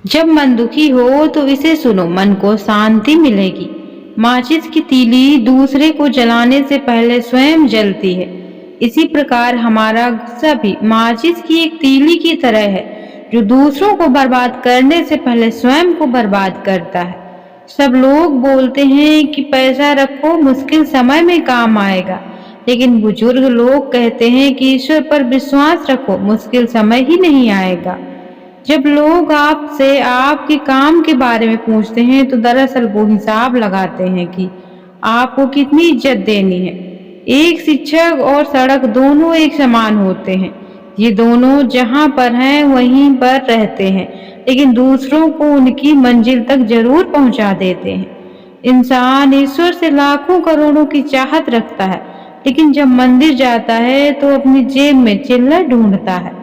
जब मन दुखी हो तो इसे सुनो, मन को शांति मिलेगी। माचिस की तीली दूसरे को जलाने से पहले स्वयं जलती है। इसी प्रकार हमारा गुस्सा भी माचिस की एक तीली की तरह है, जो दूसरों को बर्बाद करने से पहले स्वयं को बर्बाद करता है। सब लोग बोलते हैं कि पैसा रखो, मुश्किल समय में काम आएगा, लेकिन बुजुर्ग लोग कहते हैं कि ईश्वर पर विश्वास रखो, मुश्किल समय ही नहीं आएगा। जब लोग आपसे आपके काम के बारे में पूछते हैं तो दरअसल वो हिसाब लगाते हैं कि आपको कितनी इज्जत देनी है। एक शिक्षक और सड़क दोनों एक समान होते हैं। ये दोनों जहाँ पर हैं वहीं पर रहते हैं, लेकिन दूसरों को उनकी मंजिल तक जरूर पहुँचा देते हैं। इंसान ईश्वर से लाखों करोड़ों की चाहत रखता है, लेकिन जब मंदिर जाता है तो अपनी जेब में चिल्लर ढूंढता है।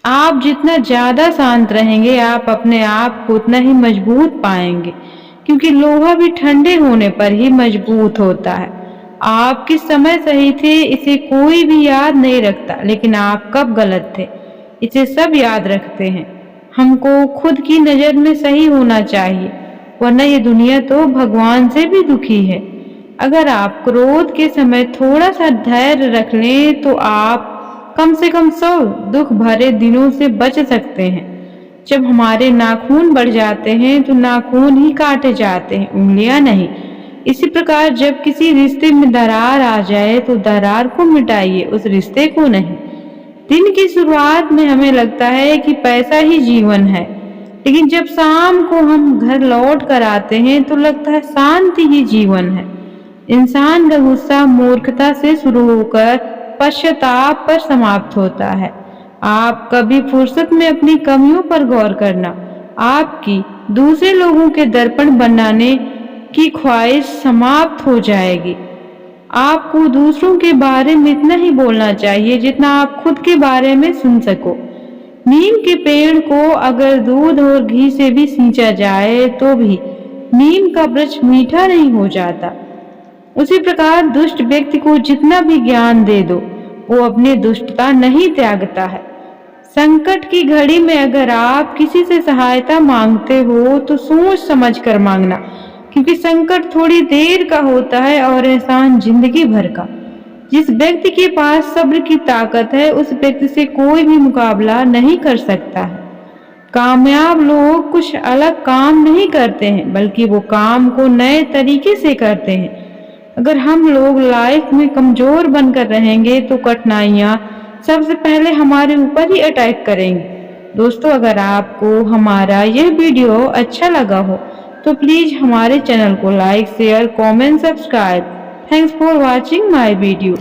आप जितना ज्यादा शांत रहेंगे, आप अपने आप को उतना ही मजबूत पाएंगे, क्योंकि लोहा भी ठंडे होने पर ही मजबूत होता है। आप किस समय सही थे इसे कोई भी याद नहीं रखता, लेकिन आप कब गलत थे इसे सब याद रखते हैं। हमको खुद की नजर में सही होना चाहिए, वरना ये दुनिया तो भगवान से भी दुखी है। अगर आप क्रोध के समय थोड़ा सा धैर्य रख लें तो आप कम से कम 100 दुख भरे दिनों से बच सकते हैं। जब हमारे नाखून बढ़ जाते हैं तो नाखून ही काटे जाते हैं, उंगलियां नहीं। इसी प्रकार जब किसी रिश्ते में दरार आ जाए तो दरार को मिटाइए, उस रिश्ते को नहीं। दिन की शुरुआत में हमें लगता है कि पैसा ही जीवन है, लेकिन जब शाम को हम घर लौट कर आते हैं तो लगता है शांति ही जीवन है। इंसान का गुस्सा मूर्खता से शुरू होकर पश्चाताप पर समाप्त होता है। आप कभी फुर्सत में अपनी कमियों पर गौर करना, आपकी दूसरे लोगों के दर्पण बनाने की ख्वाहिश समाप्त हो जाएगी। आपको दूसरों के बारे में इतना ही बोलना चाहिए जितना आप खुद के बारे में सुन सको। नीम के पेड़ को अगर दूध और घी से भी सींचा जाए तो भी नीम का वृक्ष मीठा नहीं हो जाता। उसी प्रकार दुष्ट व्यक्ति को जितना भी ज्ञान दे दो, वो अपनी दुष्टता नहीं त्यागता है। संकट की घड़ी में अगर आप किसी से सहायता मांगते हो तो सोच समझ कर मांगना, क्योंकि संकट थोड़ी देर का होता है और एहसान जिंदगी भर का। जिस व्यक्ति के पास सब्र की ताकत है, उस व्यक्ति से कोई भी मुकाबला नहीं कर सकता है। कामयाब लोग कुछ अलग काम नहीं करते हैं, बल्कि वो काम को नए तरीके से करते हैं। अगर हम लोग लाइफ में कमजोर बनकर रहेंगे तो कठिनाइयाँ सबसे पहले हमारे ऊपर ही अटैक करेंगी। दोस्तों, अगर आपको हमारा यह वीडियो अच्छा लगा हो तो प्लीज हमारे चैनल को like, share, comment, subscribe. Thanks for watching my video.